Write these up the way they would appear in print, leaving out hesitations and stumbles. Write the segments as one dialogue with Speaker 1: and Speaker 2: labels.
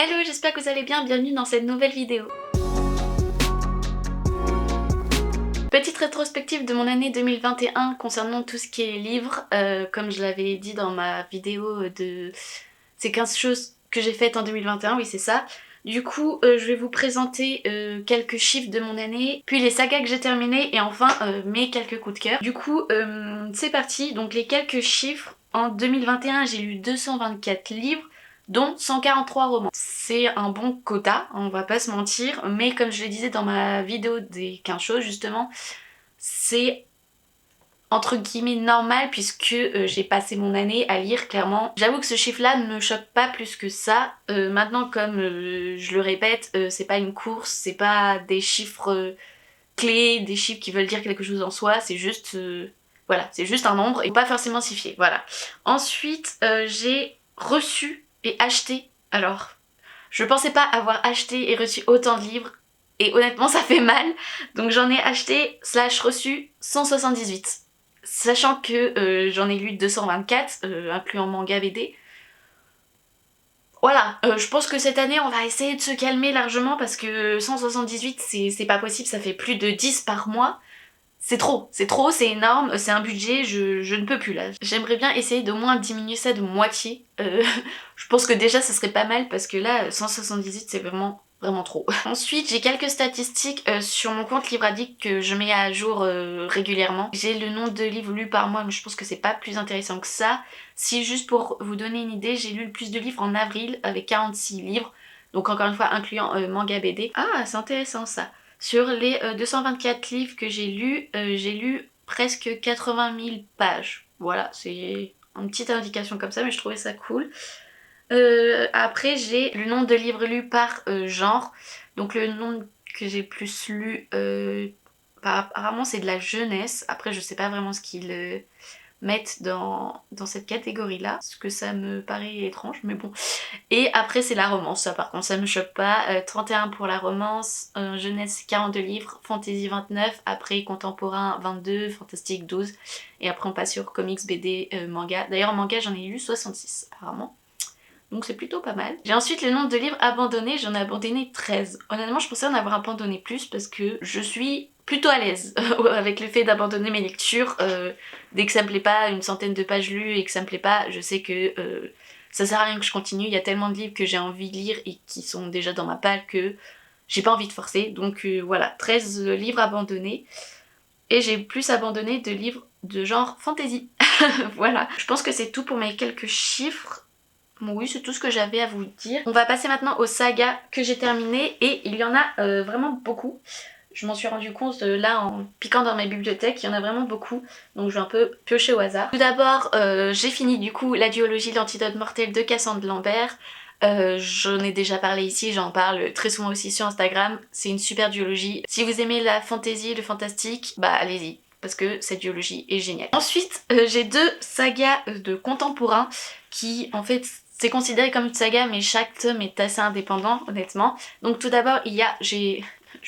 Speaker 1: Hello, j'espère que vous allez bien, bienvenue dans cette nouvelle vidéo. Petite rétrospective de mon année 2021 concernant tout ce qui est livres, comme je l'avais dit dans ma vidéo de ces 15 choses que j'ai faites en 2021, oui c'est ça. Du coup, je vais vous présenter quelques chiffres de mon année, puis les sagas que j'ai terminées et enfin mes quelques coups de cœur. Du coup, c'est parti, donc les quelques chiffres. En 2021, j'ai lu 224 livres, dont 143 romans. C'est un bon quota, on va pas se mentir, mais comme je le disais dans ma vidéo des 15 choses justement, c'est entre guillemets normal puisque j'ai passé mon année à lire clairement. J'avoue que ce chiffre-là ne me choque pas plus que ça. Maintenant, comme je le répète, c'est pas une course, c'est pas des chiffres clés, des chiffres qui veulent dire quelque chose en soi, c'est juste... voilà, c'est juste un nombre et pas forcément s'y fier, voilà. Ensuite, j'ai reçu et acheté, alors, je pensais pas avoir acheté et reçu autant de livres, et honnêtement ça fait mal, donc j'en ai acheté / reçu 178. Sachant que j'en ai lu 224, incluant manga BD. Voilà, je pense que cette année on va essayer de se calmer largement parce que 178 c'est pas possible, ça fait plus de 10 par mois. C'est trop, c'est énorme, c'est un budget, je ne peux plus là. J'aimerais bien essayer d'au moins diminuer ça de moitié. Je pense que déjà ça serait pas mal parce que là 178 c'est vraiment trop. Ensuite j'ai quelques statistiques sur mon compte Livre Addict que je mets à jour régulièrement. J'ai le nombre de livres lus par mois mais je pense que c'est pas plus intéressant que ça. Si juste pour vous donner une idée, j'ai lu le plus de livres en avril avec 46 livres. Donc encore une fois incluant manga BD. Ah c'est intéressant ça. Sur les 224 livres que j'ai lu presque 80 000 pages. Voilà, c'est une petite indication comme ça, mais je trouvais ça cool. Après, j'ai le nombre de livres lus par genre. Donc le nombre que j'ai plus lu, apparemment c'est de la jeunesse. Après, je sais pas vraiment ce qu'ils mettent dans cette catégorie-là, parce que ça me paraît étrange, mais bon. Et après c'est la romance, ça par contre ça me choque pas. 31 pour la romance, jeunesse 42 livres, fantasy 29, après contemporain 22, fantastique 12, et après on passe sur comics, BD, manga. D'ailleurs manga j'en ai lu 66 apparemment. Donc c'est plutôt pas mal. J'ai ensuite le nombre de livres abandonnés, j'en ai abandonné 13. Honnêtement je pensais en avoir abandonné plus parce que je suis plutôt à l'aise avec le fait d'abandonner mes lectures. Dès que ça me plaît pas, une centaine de pages lues et que ça me plaît pas, je sais que ça sert à rien que je continue. Il y a tellement de livres que j'ai envie de lire et qui sont déjà dans ma palle que j'ai pas envie de forcer. Donc voilà, 13 livres abandonnés. Et j'ai plus abandonné de livres de genre fantasy. Voilà. Je pense que c'est tout pour mes quelques chiffres. Bon, oui, c'est tout ce que j'avais à vous dire. On va passer maintenant aux sagas que j'ai terminées et il y en a vraiment beaucoup. Je m'en suis rendu compte là en piquant dans mes bibliothèques, il y en a vraiment beaucoup, donc je vais un peu piocher au hasard. Tout d'abord, j'ai fini du coup la duologie L'Antidote Mortel de Cassandre Lambert. J'en ai déjà parlé ici, j'en parle très souvent aussi sur Instagram. C'est une super duologie. Si vous aimez la fantasy, le fantastique, bah allez-y, parce que cette duologie est géniale. Ensuite, j'ai deux sagas de contemporains qui en fait c'est considéré comme une saga mais chaque tome est assez indépendant honnêtement. Donc tout d'abord il y a, je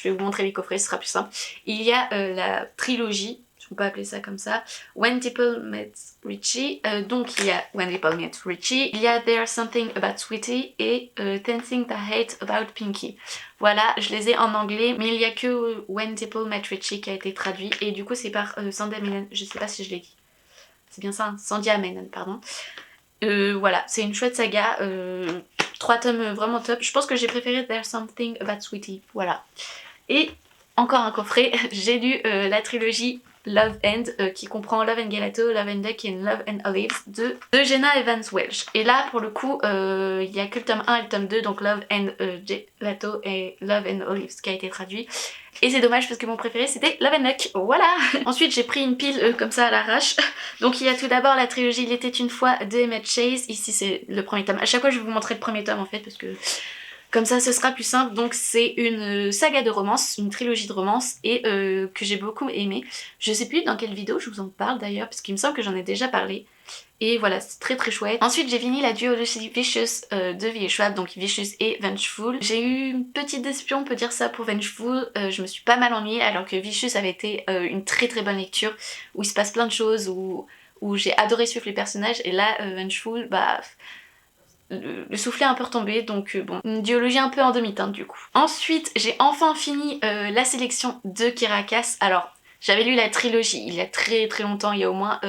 Speaker 1: vais vous montrer les coffrets, ce sera plus simple. Il y a la trilogie, on peut appeler ça comme ça, When People Met Richie, donc il y a When People Met Richie, il y a There's Something About Sweetie et Ten Things I Hate About Pinky. Voilà, je les ai en anglais, mais il y a que When People Met Richie qui a été traduit, et du coup c'est par Sandy Amenon, je sais pas si je l'ai dit. C'est bien ça, hein, Sandy Amenon, pardon. Voilà, c'est une chouette saga, 3 tomes vraiment top. Je pense que j'ai préféré There's Something About Sweetie, voilà. Et encore un coffret, j'ai lu la trilogie Love End qui comprend Love and Gelato, Love and Duck et Love and Olives de Jenna Evans Welch. Et là pour le coup il y a que le tome 1 et le tome 2, donc Love and Gelato et Love and Olives qui a été traduit. Et c'est dommage parce que mon préféré c'était Love and Duck, voilà. Ensuite j'ai pris une pile comme ça à l'arrache. Donc il y a tout d'abord la trilogie Il était une fois de Emmett Chase, ici c'est le premier tome. À chaque fois je vais vous montrer le premier tome en fait parce que comme ça ce sera plus simple. Donc c'est une saga de romance, une trilogie de romance et que j'ai beaucoup aimé. Je sais plus dans quelle vidéo je vous en parle d'ailleurs parce qu'il me semble que j'en ai déjà parlé. Et voilà, c'est très chouette. Ensuite j'ai fini la duologie Vicious de V.E. Schwab, donc Vicious et Vengeful. J'ai eu une petite déception, on peut dire ça, pour Vengeful. Je me suis pas mal ennuyée alors que Vicious avait été une très bonne lecture où il se passe plein de choses, où j'ai adoré suivre les personnages. Et là Vengeful, bah... le soufflet est un peu retombé, donc bon, une duologie un peu en demi-teinte du coup. Ensuite, j'ai enfin fini la sélection de Kirakas. Alors, j'avais lu la trilogie il y a très longtemps, il y a au moins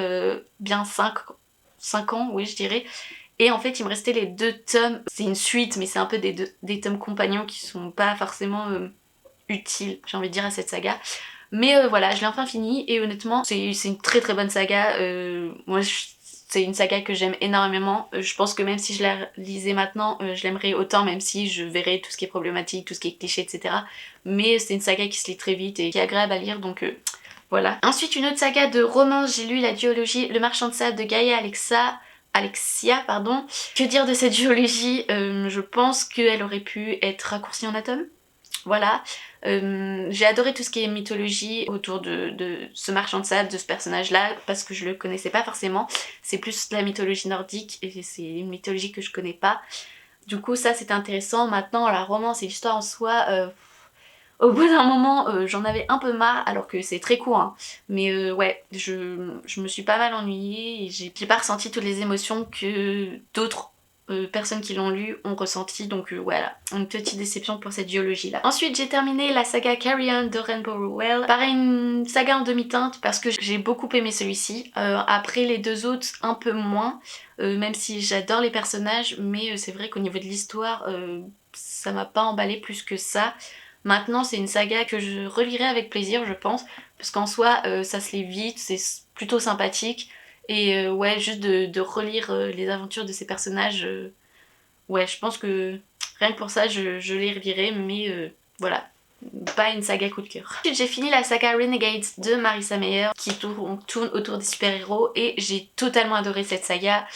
Speaker 1: bien 5 ans, oui je dirais. Et en fait, il me restait les 2 tomes. C'est une suite, mais c'est un peu des tomes compagnons qui sont pas forcément utiles, j'ai envie de dire, à cette saga. Mais voilà, je l'ai enfin fini et honnêtement, c'est une très bonne saga. Moi, c'est une saga que j'aime énormément. Je pense que même si je la lisais maintenant, je l'aimerais autant, même si je verrais tout ce qui est problématique, tout ce qui est cliché, etc. Mais c'est une saga qui se lit très vite et qui est agréable à lire, donc voilà. Ensuite, une autre saga de romance, j'ai lu la duologie Le Marchand de Sable de Gaïa Alexia, pardon. Que dire de cette duologie? Je pense qu'elle aurait pu être raccourcie en atomes. Voilà. J'ai adoré tout ce qui est mythologie autour de ce marchand de sable, de ce personnage-là, parce que je le connaissais pas forcément. C'est plus de la mythologie nordique et c'est une mythologie que je connais pas. Du coup, ça c'était intéressant. Maintenant, la romance et l'histoire en soi, au bout d'un moment, j'en avais un peu marre, alors que c'est très court, hein. Mais ouais, je me suis pas mal ennuyée et j'ai pas ressenti toutes les émotions que d'autres personnes qui l'ont lu ont ressenti, donc voilà, une petite déception pour cette duologie là. Ensuite j'ai terminé la saga Carry On de Rainbow Rowell. Pareil, une saga en demi-teinte parce que j'ai beaucoup aimé celui-ci. Après les 2 autres un peu moins, même si j'adore les personnages, mais c'est vrai qu'au niveau de l'histoire, ça m'a pas emballé plus que ça. Maintenant c'est une saga que je relirai avec plaisir je pense, parce qu'en soi ça se lit vite, c'est plutôt sympathique. Et ouais, juste de relire les aventures de ces personnages, ouais, je pense que rien que pour ça, je les relirai, mais voilà, pas une saga coup de cœur. Ensuite, j'ai fini la saga Renegades de Marissa Meyer, qui tourne autour des super-héros, et j'ai totalement adoré cette saga.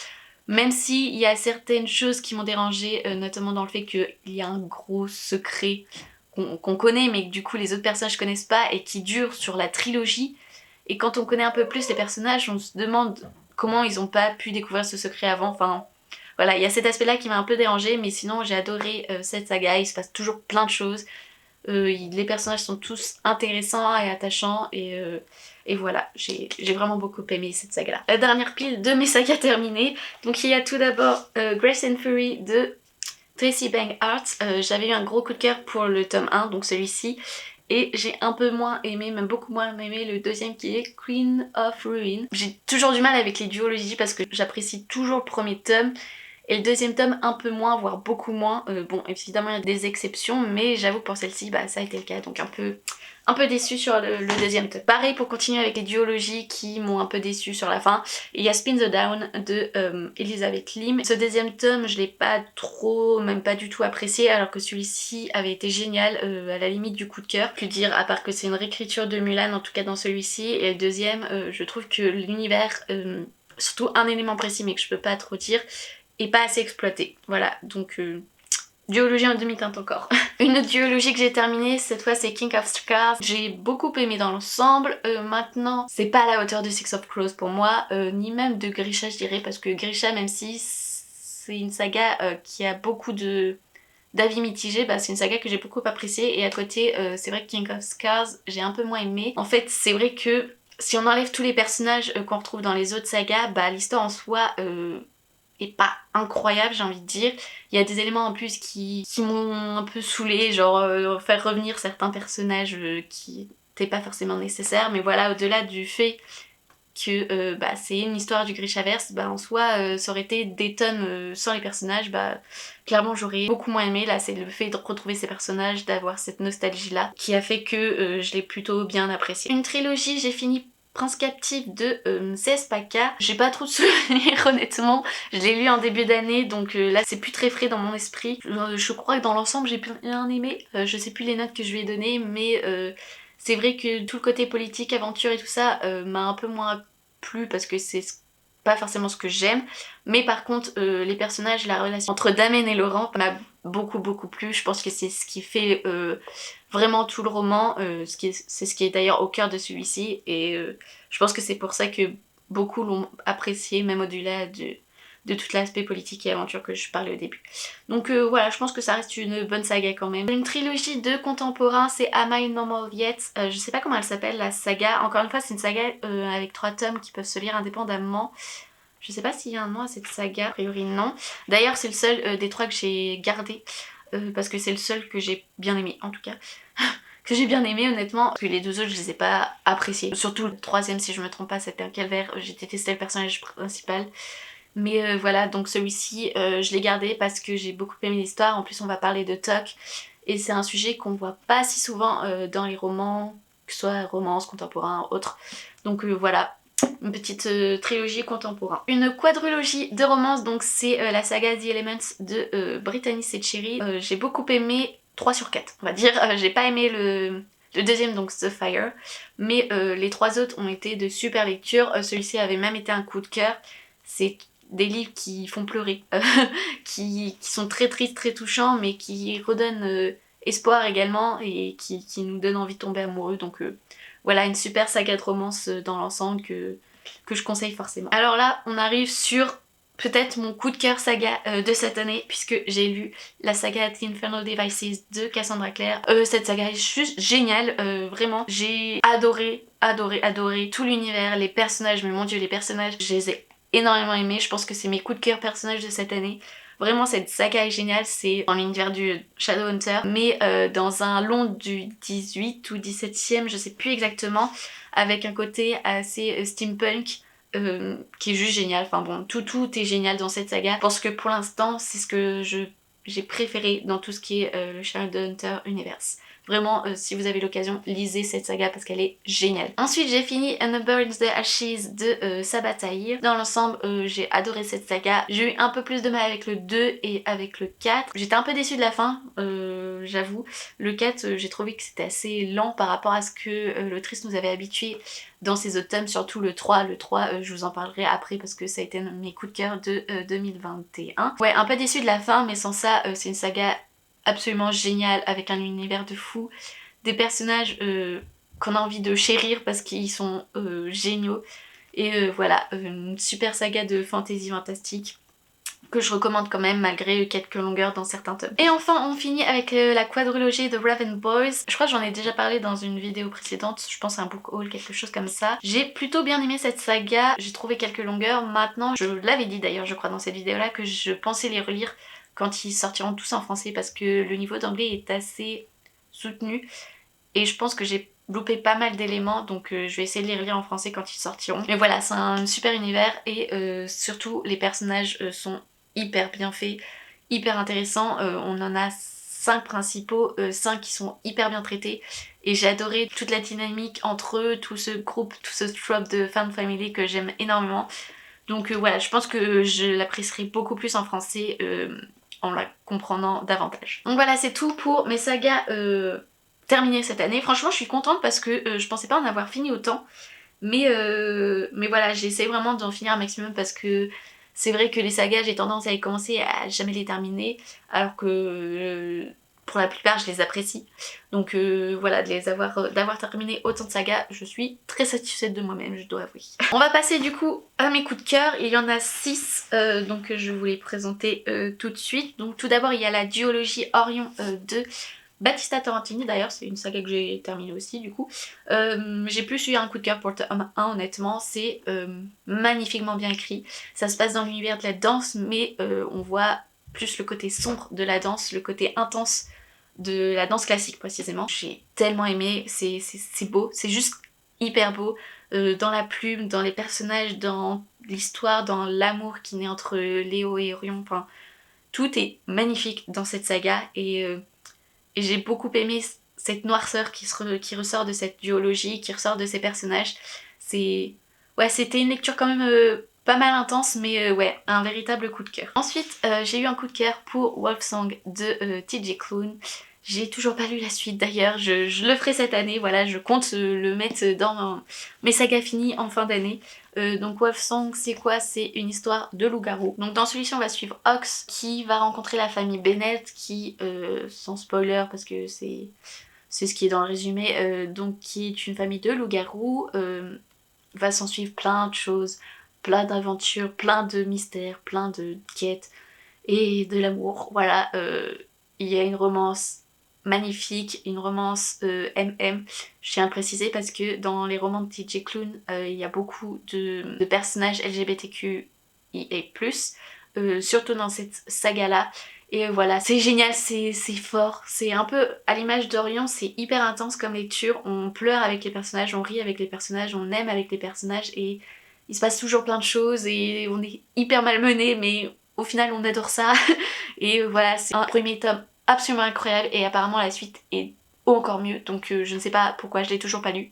Speaker 1: Même s'il y a certaines choses qui m'ont dérangée, notamment dans le fait qu'il y a un gros secret qu'on connaît, mais que du coup les autres personnages connaissent pas, et qui dure sur la trilogie. Et quand on connaît un peu plus les personnages, on se demande comment ils ont pas pu découvrir ce secret avant. Enfin, voilà, il y a cet aspect-là qui m'a un peu dérangée, mais sinon j'ai adoré cette saga, il se passe toujours plein de choses. Les personnages sont tous intéressants et attachants, et voilà, j'ai vraiment beaucoup aimé cette saga-là. La dernière pile de mes sagas terminées, donc il y a tout d'abord Grace and Fury de Tracy Bang Art. J'avais eu un gros coup de cœur pour le tome 1, donc celui-ci. Et j'ai un peu moins aimé, même beaucoup moins aimé le deuxième qui est Queen of Ruin. J'ai toujours du mal avec les duologies parce que j'apprécie toujours le premier tome. Et le deuxième tome un peu moins, voire beaucoup moins. Bon, évidemment il y a des exceptions, mais j'avoue pour celle-ci, bah ça a été le cas. Donc un peu déçue sur le deuxième tome. Pareil pour continuer avec les duologies qui m'ont un peu déçue sur la fin. Il y a Spin the Down de Elizabeth Lim. Ce deuxième tome, je l'ai pas trop, même pas du tout apprécié, alors que celui-ci avait été génial, à la limite du coup de cœur. Plus dire, à part que c'est une réécriture de Mulan, en tout cas dans celui-ci. Et le deuxième, je trouve que l'univers, surtout un élément précis mais que je peux pas trop dire, est pas assez exploité. Voilà, donc duologie en demi-teinte encore. Une autre duologie que j'ai terminée, cette fois c'est King of Scars. J'ai beaucoup aimé dans l'ensemble. Maintenant, c'est pas à la hauteur de Six of Crows pour moi, ni même de Grisha je dirais, parce que Grisha, même si c'est une saga qui a beaucoup d'avis mitigés, bah, c'est une saga que j'ai beaucoup appréciée, et à côté c'est vrai que King of Scars j'ai un peu moins aimé. En fait c'est vrai que si on enlève tous les personnages qu'on retrouve dans les autres sagas, bah l'histoire en soi est pas incroyable, j'ai envie de dire. Il y a des éléments en plus qui m'ont un peu saoulée, genre faire revenir certains personnages qui n'étaient pas forcément nécessaires, mais voilà, au-delà du fait que bah, c'est une histoire du Grishaverse, bah, en soi ça aurait été des tonnes sans les personnages, bah clairement j'aurais beaucoup moins aimé. Là c'est le fait de retrouver ces personnages, d'avoir cette nostalgie là qui a fait que je l'ai plutôt bien apprécié. Une trilogie, j'ai fini Prince captif de C.S. Paca. J'ai pas trop de souvenirs honnêtement, je l'ai lu en début d'année, donc là c'est plus très frais dans mon esprit. Je crois que dans l'ensemble j'ai bien aimé, je sais plus les notes que je lui ai données, mais c'est vrai que tout le côté politique, aventure et tout ça m'a un peu moins plu parce que c'est pas forcément ce que j'aime. Mais par contre les personnages, la relation entre Damien et Laurent m'a beaucoup plu. Je pense que c'est ce qui fait vraiment tout le roman, c'est ce qui est d'ailleurs au cœur de celui-ci, et je pense que c'est pour ça que beaucoup l'ont apprécié, même au-delà de tout l'aspect politique et aventure que je parlais au début. Donc voilà, je pense que ça reste une bonne saga quand même. Une trilogie de contemporains, c'est Am I Normal Yet? Je sais pas comment elle s'appelle la saga, encore une fois c'est une saga avec 3 tomes qui peuvent se lire indépendamment. Je sais pas s'il y a un nom à cette saga, a priori non. D'ailleurs c'est le seul des 3 que j'ai gardé, parce que c'est le seul que j'ai bien aimé en tout cas. Que j'ai bien aimé honnêtement, parce que les 2 autres je les ai pas appréciés. Surtout le 3ème si je me trompe pas, c'était un calvaire, j'ai détesté le personnage principal. Mais voilà, donc celui-ci je l'ai gardé parce que j'ai beaucoup aimé l'histoire. En plus on va parler de Tok et c'est un sujet qu'on voit pas si souvent dans les romans, que ce soit romance, contemporain, autre. Donc voilà, une petite trilogie contemporain. Une quadrilogie de romance, donc c'est la saga The Elements de Brittany Setcheri. J'ai beaucoup aimé 3 sur 4 on va dire. J'ai pas aimé le deuxième, donc The Fire, mais les 3 autres ont été de super lectures. Celui-ci avait même été un coup de cœur. C'est des livres qui font pleurer, qui sont très tristes, très touchants, mais qui redonnent espoir également et qui nous donnent envie de tomber amoureux. Donc voilà, une super saga de romance dans l'ensemble que je conseille forcément. Alors là, on arrive sur peut-être mon coup de cœur saga de cette année, puisque j'ai lu la saga The Infernal Devices de Cassandra Clare. Cette saga est juste géniale, vraiment. J'ai adoré tout l'univers, les personnages, mais mon dieu, les personnages, je les ai énormément aimés. Je pense que c'est mes coups de cœur personnages de cette année. Vraiment, cette saga est géniale, c'est dans l'univers du Shadowhunter, mais dans un long du 18 ou 17e, je sais plus exactement, avec un côté assez steampunk, qui est juste génial. Enfin bon, tout est génial dans cette saga. Je pense que pour l'instant, c'est ce que j'ai préféré dans tout ce qui est le Shadowhunter Universe. Vraiment, si vous avez l'occasion, lisez cette saga parce qu'elle est géniale. Ensuite, j'ai fini A Number in the Ashes de Sabataïr. Dans l'ensemble, j'ai adoré cette saga. J'ai eu un peu plus de mal avec le 2 et avec le 4. J'étais un peu déçue de la fin, j'avoue. Le 4, j'ai trouvé que c'était assez lent par rapport à ce que l'autrice nous avait habitué dans ses autres tomes, surtout le 3. Le 3, je vous en parlerai après parce que ça a été mes coups de cœur de 2021. Ouais, un peu déçue de la fin, mais sans ça, c'est une saga absolument géniale, avec un univers de fou, des personnages qu'on a envie de chérir parce qu'ils sont géniaux, et voilà, une super saga de fantasy fantastique que je recommande quand même malgré quelques longueurs dans certains tomes. Et enfin on finit avec la quadrilogie de Raven Boys. Je crois que j'en ai déjà parlé dans une vidéo précédente, je pense à un book haul, quelque chose comme ça. J'ai plutôt bien aimé cette saga, j'ai trouvé quelques longueurs. Maintenant, je l'avais dit d'ailleurs je crois dans cette vidéo là, que je pensais les relire quand ils sortiront tous en français parce que le niveau d'anglais est assez soutenu et je pense que j'ai loupé pas mal d'éléments, donc je vais essayer de les relire en français quand ils sortiront. Mais voilà, c'est un super univers et surtout les personnages sont hyper bien faits, hyper intéressants. On en a 5 principaux, 5 qui sont hyper bien traités et j'ai adoré toute la dynamique entre eux, tout ce groupe, tout ce trope de fan family que j'aime énormément. Donc voilà, je pense que je l'apprécierai beaucoup plus en français en la comprenant davantage. Donc voilà, c'est tout pour mes sagas terminées cette année. Franchement, je suis contente parce que je pensais pas en avoir fini autant. Mais voilà, j'essaie vraiment d'en finir un maximum parce que c'est vrai que les sagas, j'ai tendance à y commencer à jamais les terminer, alors que pour la plupart, je les apprécie. Donc voilà, d'avoir terminé autant de sagas, je suis très satisfaite de moi-même, je dois avouer. On va passer du coup à mes coups de cœur. Il y en a 6, donc je vais vous les présenter tout de suite. Donc tout d'abord, il y a la duologie Orion de Battista Torrentini, d'ailleurs c'est une saga que j'ai terminée aussi du coup. J'ai plus eu un coup de cœur pour le tome 1 honnêtement, c'est magnifiquement bien écrit. Ça se passe dans l'univers de la danse, mais on voit plus le côté sombre de la danse, le côté intense de la danse classique précisément. J'ai tellement aimé, c'est beau, c'est juste hyper beau, dans la plume, dans les personnages, dans l'histoire, dans l'amour qui naît entre Léo et Orion, enfin tout est magnifique dans cette saga et j'ai beaucoup aimé cette noirceur qui ressort de cette duologie, qui ressort de ces personnages. Ouais, c'était une lecture quand même pas mal intense, mais ouais, un véritable coup de cœur. Ensuite, j'ai eu un coup de cœur pour Wolfsong de TJ Klune. J'ai toujours pas lu la suite d'ailleurs, je le ferai cette année, voilà, je compte le mettre dans mes sagas finies en fin d'année. Donc Wolfsong, c'est quoi? C'est une histoire de loup-garou. Donc dans celui-ci on va suivre Ox qui va rencontrer la famille Bennett qui, sans spoiler parce que c'est ce qui est dans le résumé, donc qui est une famille de loups-garous. Va s'en suivre plein de choses, plein d'aventures, plein de mystères, plein de quêtes et de l'amour. Voilà, il y a une romance magnifique, une romance MM. Je tiens à préciser parce que dans les romans de TJ Klune, il y a beaucoup de personnages LGBTQ surtout dans cette saga-là. Et voilà, c'est génial, c'est fort, c'est un peu à l'image d'Orient, c'est hyper intense comme lecture, on pleure avec les personnages, on rit avec les personnages, on aime avec les personnages et il se passe toujours plein de choses et on est hyper malmené mais au final on adore ça. Et voilà, c'est un premier tome absolument incroyable et apparemment la suite est encore mieux, donc je ne sais pas pourquoi je l'ai toujours pas lu.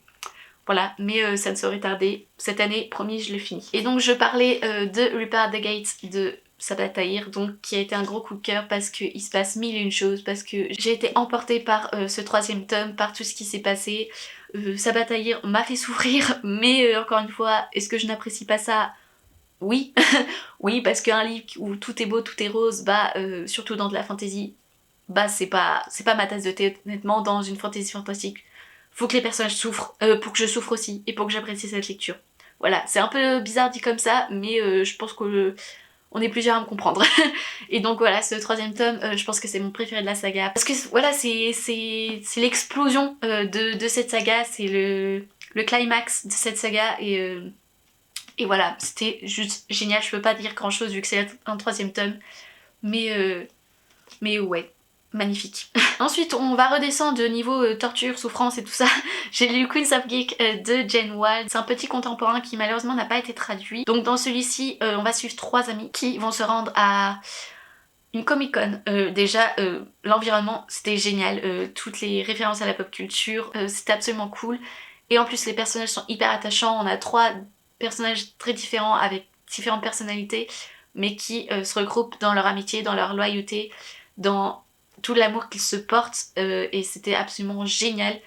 Speaker 1: Voilà, mais ça ne saurait tarder. Cette année, promis, je le finis. Et donc je parlais de Repair the Gates de Sabaa Tahir, donc qui a été un gros coup de cœur parce qu'il se passe mille et une choses, parce que j'ai été emportée par ce troisième tome, par tout ce qui s'est passé. Sabaa Tahir m'a fait souffrir, mais encore une fois, est-ce que je n'apprécie pas ça? Oui, oui, parce qu'un livre où tout est beau, tout est rose, bah surtout dans de la fantasy, bah c'est pas ma tasse de thé honnêtement. Dans une fantasy fantastique, faut que les personnages souffrent pour que je souffre aussi et pour que j'apprécie cette lecture. Voilà, c'est un peu bizarre dit comme ça, mais je pense que on est plusieurs à me comprendre. Et donc voilà, ce troisième tome, je pense que c'est mon préféré de la saga. Parce que voilà, c'est l'explosion de cette saga, c'est le climax de cette saga et voilà, c'était juste génial. Je peux pas dire grand chose vu que c'est un troisième tome, mais ouais, magnifique. Ensuite, on va redescendre de niveau torture, souffrance et tout ça. J'ai lu Queens of Geek de Jane Wilde. C'est un petit contemporain qui malheureusement n'a pas été traduit. Donc dans celui-ci, on va suivre 3 amis qui vont se rendre à une Comic-Con. Déjà, l'environnement, c'était génial. Toutes les références à la pop culture, c'était absolument cool. Et en plus, les personnages sont hyper attachants. On a 3 personnages très différents avec différentes personnalités, mais qui se regroupent dans leur amitié, dans leur loyauté, dans tout l'amour qu'ils se portent et c'était absolument génial.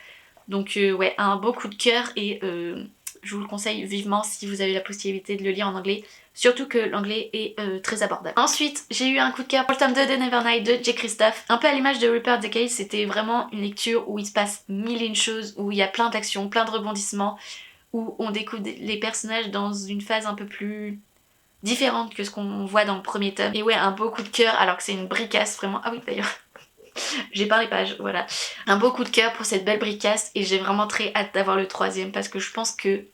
Speaker 1: Donc ouais, un beau coup de cœur et je vous le conseille vivement si vous avez la possibilité de le lire en anglais, surtout que l'anglais est très abordable. Ensuite, j'ai eu un coup de cœur pour le tome 2 de Never Night de J. Kristoff. Un peu à l'image de Repair the Gates, c'était vraiment une lecture où il se passe mille et une choses, où il y a plein d'actions, plein de rebondissements, où on découvre les personnages dans une phase un peu plus différente que ce qu'on voit dans le premier tome. Et ouais, un beau coup de cœur alors que c'est une bricasse vraiment. Ah oui d'ailleurs, j'ai pas les pages, voilà. Un beau coup de cœur pour cette belle bricasse et j'ai vraiment très hâte d'avoir le troisième parce que je pense que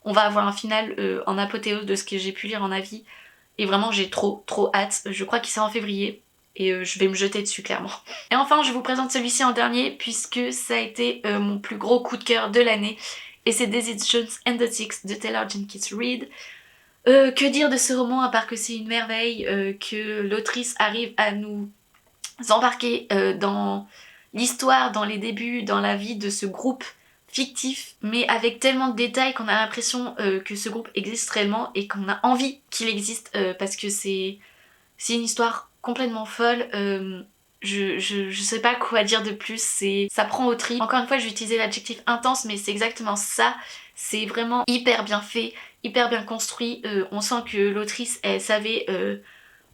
Speaker 1: on va avoir un final en apothéose de ce que j'ai pu lire en avis et vraiment j'ai trop hâte. Je crois qu'il sort en février et je vais me jeter dessus clairement. Et enfin je vous présente celui-ci en dernier puisque ça a été mon plus gros coup de cœur de l'année et c'est Daisy Jones and the Six de Taylor Jenkins Reid. Que dire de ce roman à part que c'est une merveille, que l'autrice arrive à nous embarquer dans l'histoire, dans les débuts, dans la vie de ce groupe fictif, mais avec tellement de détails qu'on a l'impression que ce groupe existe réellement et qu'on a envie qu'il existe parce que c'est une histoire complètement folle. Je sais pas quoi dire de plus, ça prend au trip. Encore une fois, je vais utiliser l'adjectif intense, mais c'est exactement ça. C'est vraiment hyper bien fait, hyper bien construit. On sent que l'autrice, elle savait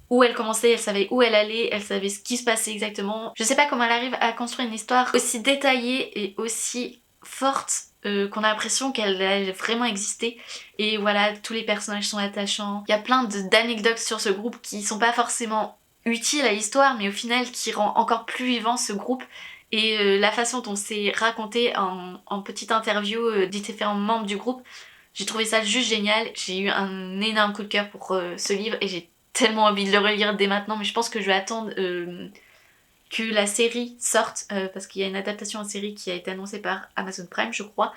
Speaker 1: où elle commençait, elle savait où elle allait, elle savait ce qui se passait exactement. Je sais pas comment elle arrive à construire une histoire aussi détaillée et aussi forte qu'on a l'impression qu'elle a vraiment existé. Et voilà, tous les personnages sont attachants. Il y a plein d'anecdotes sur ce groupe qui sont pas forcément utiles à l'histoire, mais au final qui rend encore plus vivant ce groupe. Et la façon dont c'est raconté en petite interview des différents membres du groupe, j'ai trouvé ça juste génial. J'ai eu un énorme coup de cœur pour ce livre et j'ai tellement envie de le relire dès maintenant, mais je pense que je vais attendre que la série sorte parce qu'il y a une adaptation en série qui a été annoncée par Amazon Prime je crois,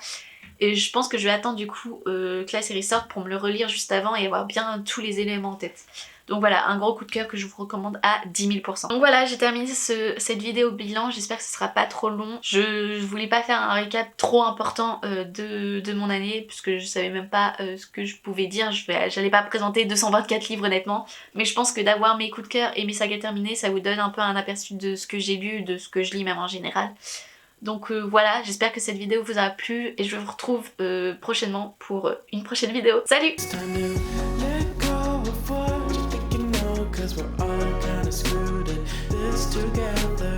Speaker 1: et je pense que je vais attendre du coup que la série sorte pour me le relire juste avant et avoir bien tous les éléments en tête. Donc voilà, un gros coup de cœur que je vous recommande à 10 000%. Donc voilà, j'ai terminé cette vidéo bilan, j'espère que ce sera pas trop long. Je voulais pas faire un récap trop important de mon année, puisque je savais même pas ce que je pouvais dire. J'allais pas présenter 224 livres honnêtement, mais je pense que d'avoir mes coups de cœur et mes sagas terminées, ça vous donne un peu un aperçu de ce que j'ai lu, de ce que je lis même en général. Donc voilà, j'espère que cette vidéo vous a plu et je vous retrouve prochainement pour une prochaine vidéo. Salut!
Speaker 2: 'Cause we're all kinda screwed in this together.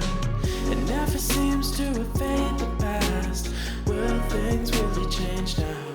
Speaker 2: It never seems to evade the past. Will things really change now?